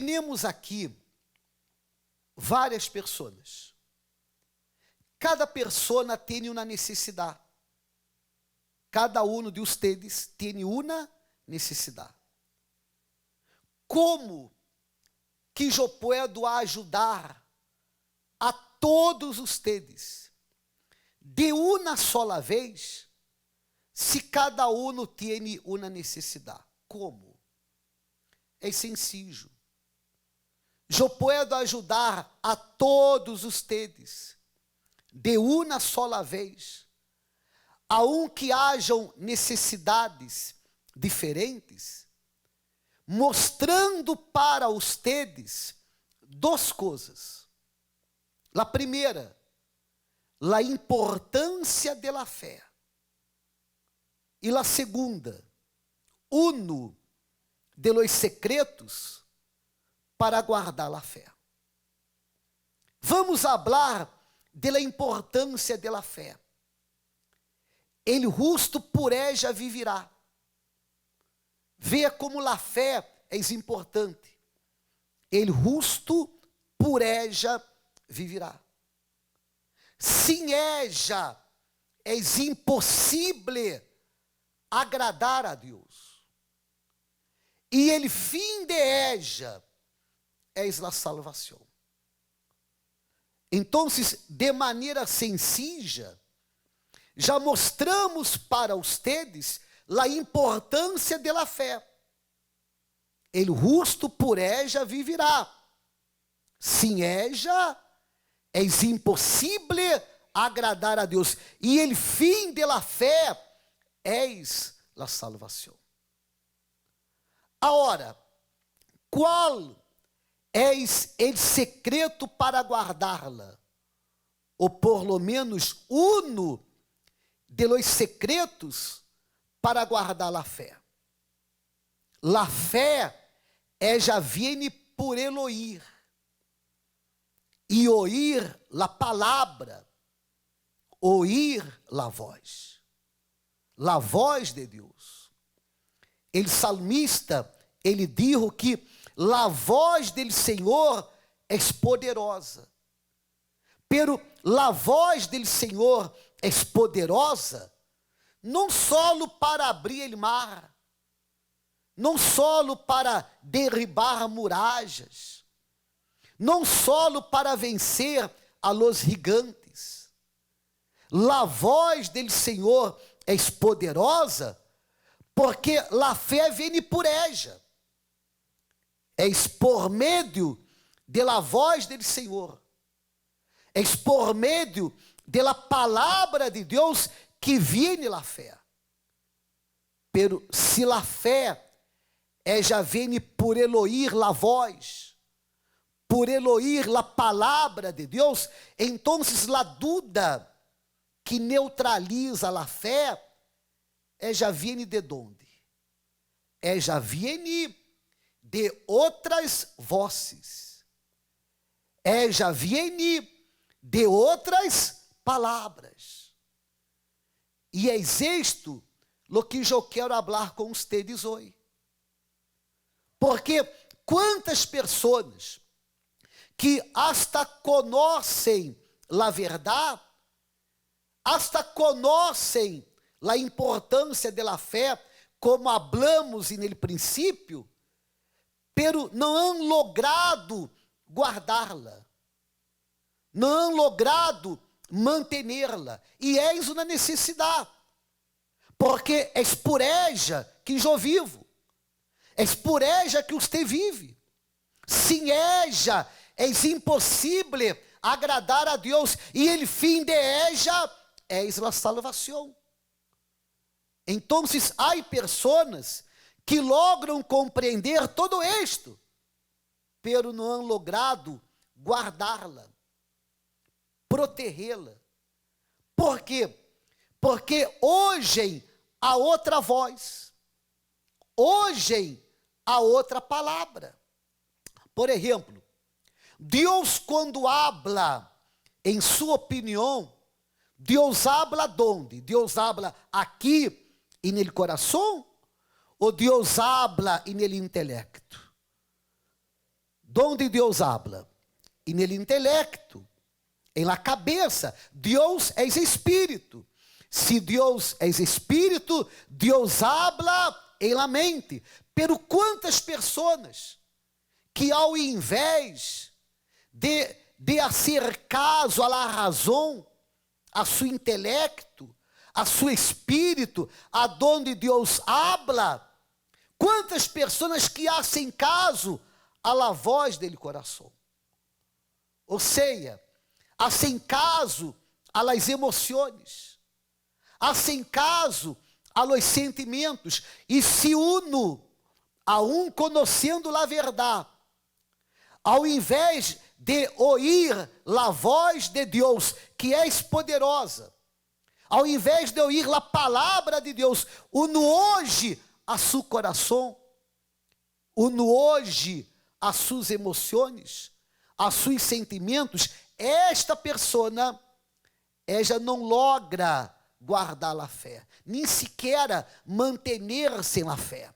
temos aqui várias pessoas. Cada persona tem uma necessidade. Cada um de ustedes tem uma necessidade. Como que eu posso ajudar a todos ustedes de uma sola vez, se cada um tem uma necessidade? Como? É sencillo. Eu posso ajudar a todos ustedes de uma sola vez, aunque hajam necessidades diferentes, mostrando para ustedes duas coisas. A primeira, a importância da fé. E a segunda, uno de los secretos para guardar a fé. Vamos falar da importância da fé. El justo por ella vivirá. Veja como a fé é importante. El justo por ella vivirá. Sem ella é impossível agradar a Deus. E el fim de ella é a salvação. Então, de maneira sencilla, já mostramos para ustedes a importância da fé. El justo por ella vivirá. Sem ella é impossível agradar a Deus. E el fim da fé é a salvação. Agora, qual é o secreto para guardá-la? Ou por lo menos uno de los secretos para guardar a fé. La fé já viene por el oír. E oír la palavra, oír la voz. La voz de Deus. El salmista, ele dijo que la voz del Senhor é poderosa. Pero la voz del Senhor é poderosa, não só para abrir o mar, não só para derribar muralhas, não só para vencer a los gigantes. La voz del Senhor é poderosa, porque la fé vem por ella. É por meio de la voz del Senhor. É por meio de la palavra de Deus que viene la fé. Pero se la fé já vem por el oír la voz, por el oír la palavra de Deus, então la dúvida que neutraliza la fé já viene de onde? Já viene de outras vozes. Já viene de outras palavras. E é isto lo que eu quero falar com ustedes hoje. Porque quantas pessoas que hasta conhecem a verdade, hasta conhecem a importância da fé, como hablamos no princípio, pero não han logrado guardá-la, não han logrado manter-la, e eis uma necessidade, porque é por ella que eu vivo, é por ella que você vive. Sem ella é impossível agradar a Deus, e o fim de ella é a salvação. Então, há pessoas que logram compreender todo isto, pero não han logrado guardá-la, protegê-la. Por quê? Porque hoje há outra voz, hoje há outra palavra. Por exemplo, Deus, quando habla em sua opinião, Deus habla donde? Deus habla aqui e no coração? Ou Deus habla e no intelecto? donde Deus habla? En el intelecto, en la cabeça. Deus é espírito. Se Deus é espírito, Deus habla em la mente. Pero quantas pessoas que ao invés de hacer caso à la razão, a seu intelecto, a seu espírito, aonde Deus habla, quantas pessoas que hacen caso à la voz del coração? Ou seja, hacen caso a las emoções, hacen caso a los sentimentos, e se uno a conhecendo a verdade, ao invés de ouvir a voz de Deus, que é poderosa, ao invés de ouvir a palavra de Deus, uno hoje a seu coração, uno hoje a suas emoções, a seus sentimentos, esta pessoa, ela não logra guardar a fé, nem sequer manter-se na fé.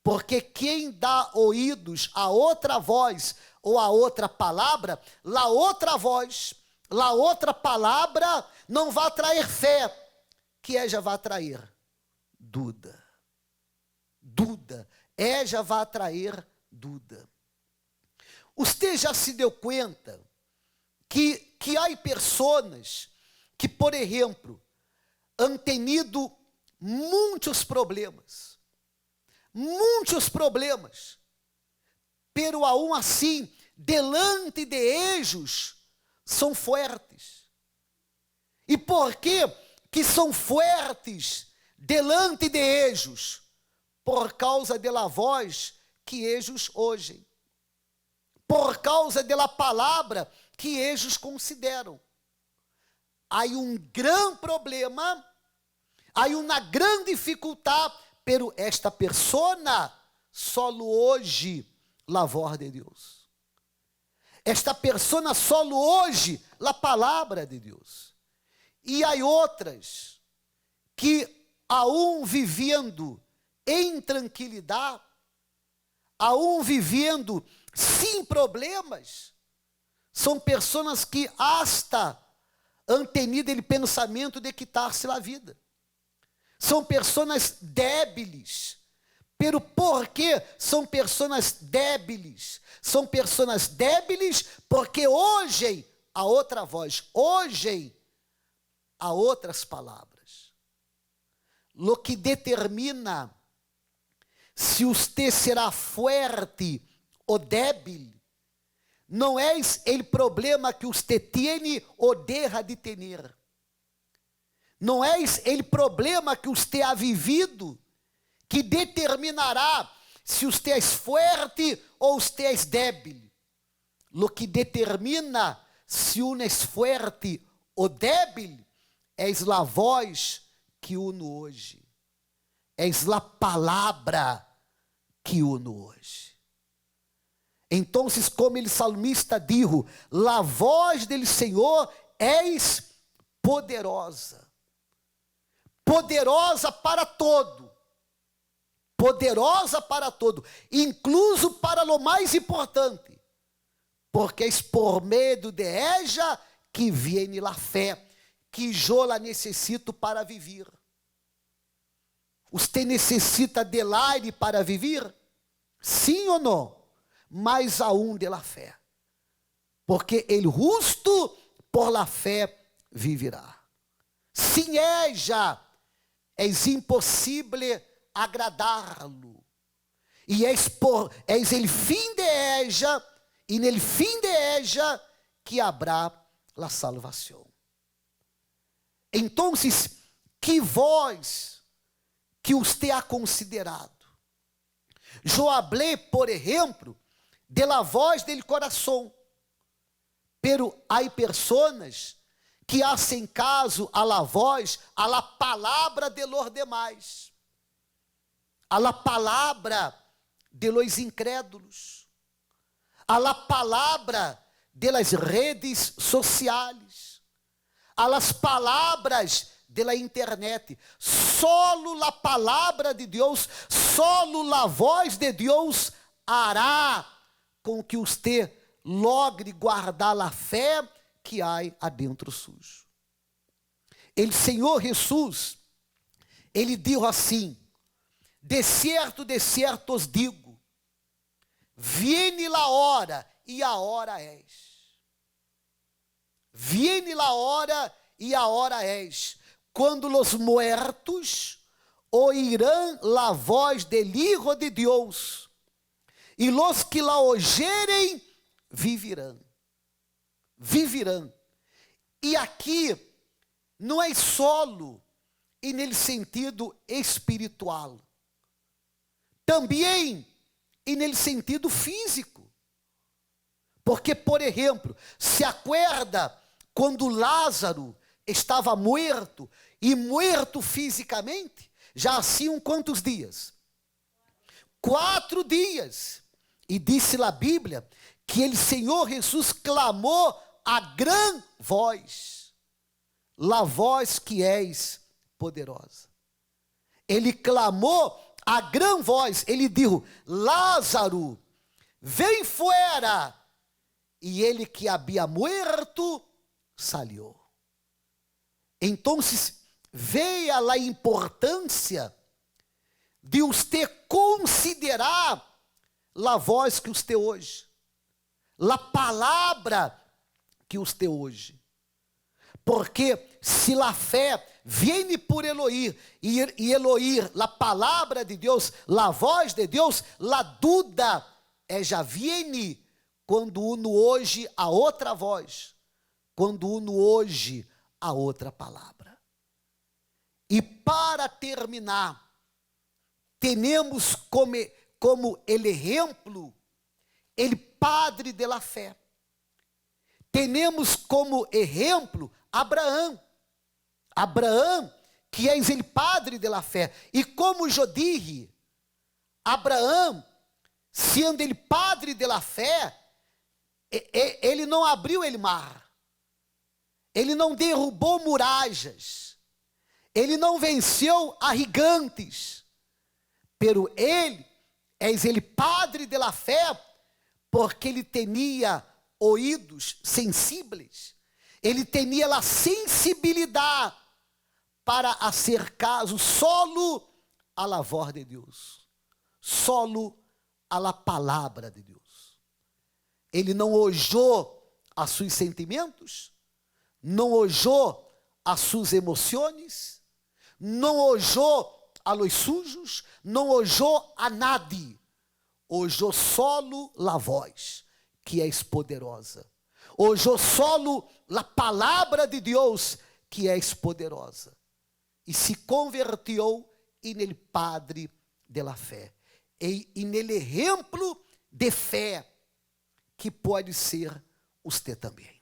Porque quem dá ouvidos a outra voz ou a outra palavra, a outra voz, a outra palavra não vai trazer fé, que ela vai trazer dúvida. Dúvida, ela vai trazer dúvida. Você já se deu conta que há pessoas que, por exemplo, han tenido muitos problemas, pero aún assim, delante de ellos, são fortes. E por que são fortes delante de ellos? Por causa da voz que ellos ouvem, por causa da palavra que ellos consideram. Há grande problema, há uma grande dificuldade, pero esta persona solo hoje la voz de Deus. Esta persona solo hoje la palavra de Deus. E há outras que, aún vivendo em tranquilidade, aún vivendo sem problemas, são pessoas que hasta han tenido o pensamento de quitar-se a vida. São pessoas débiles. Pero por que são pessoas débiles? São pessoas débiles porque hoje há outra voz, hoje há outras palavras. Lo que determina se você será forte ou débil, não é o problema que você tem ou deixa de ter. Não é o problema que você ha vivido que determinará se você é forte ou você é débil. Lo que determina se um é forte ou débil é a voz que uno hoje, é a palavra que uno hoje. Então, como o salmista dijo, a voz do Senhor é poderosa. Poderosa para todo, incluso para o mais importante, porque é por meio de ella que vem a fé, que eu la necessito para viver. Você necessita del aire para viver? Sim ou não? Mais aún de la fé, porque el justo por la fé viverá. Sem ella é impossível agradá-lo. E és o fim de ella, e no fim de ella que habrá a salvação. Então, que voz que você ha considerado? Eu hablé, por exemplo, de la voz del coração, pero há pessoas que hacen caso a la voz, a la palavra de los demais, a la palavra de los incrédulos, a la palavra de las redes sociais, a las palavras de la internet. Solo la palavra de Deus, solo la voz de Deus hará com que você logre guardar a fé que há adentro sujo. O Senhor Jesus, ele disse assim: de certo os digo, viene la hora, e a hora és. Viene la hora, e a hora és, quando los muertos oirão la voz del Hijo de Deus, e los que la oyerem vivirão. Vivirão. E aqui não é solo e nele sentido espiritual, também e nele sentido físico. Porque, por exemplo, se acorda quando Lázaro estava morto, e morto fisicamente, já haviam quantos dias? 4 dias. E disse a Bíblia que ele, Senhor Jesus, clamou a grande voz, la voz que és poderosa. Ele clamou a grande voz, ele disse: Lázaro, vem fora. E ele que havia morto, saiu. Então, veja a importância de você considerar a voz que você hoje, a palavra que você hoje. Porque se a fé vem por Elohim, e Elohim, a palavra de Deus, a voz de Deus, a dúvida já viene quando uno hoje a outra voz, quando uno hoje a outra palavra. E para terminar, temos como ele exemplo, ele padre de la fé. Temos como exemplo Abraão. Abraão, que é ele padre de la fé. E como eu disse, Abraão, sendo ele padre de la fé, ele não abriu o mar. Ele não derrubou muralhas. Ele não venceu a gigantes. Pero ele padre de la fé, porque ele tinha ouvidos sensíveis. Ele tinha a sensibilidade para hacer caso solo a la voz de Deus, solo a la palavra de Deus. Ele não ojou a seus sentimentos, não ojou a suas emoções, não ojou a los sujos, não ojou a nadie, ojou solo la voz, que és poderosa. Ojou solo la palavra de Deus, que és poderosa. E se convertiu nele padre de la fé. E nele exemplo de fé, que pode ser você também.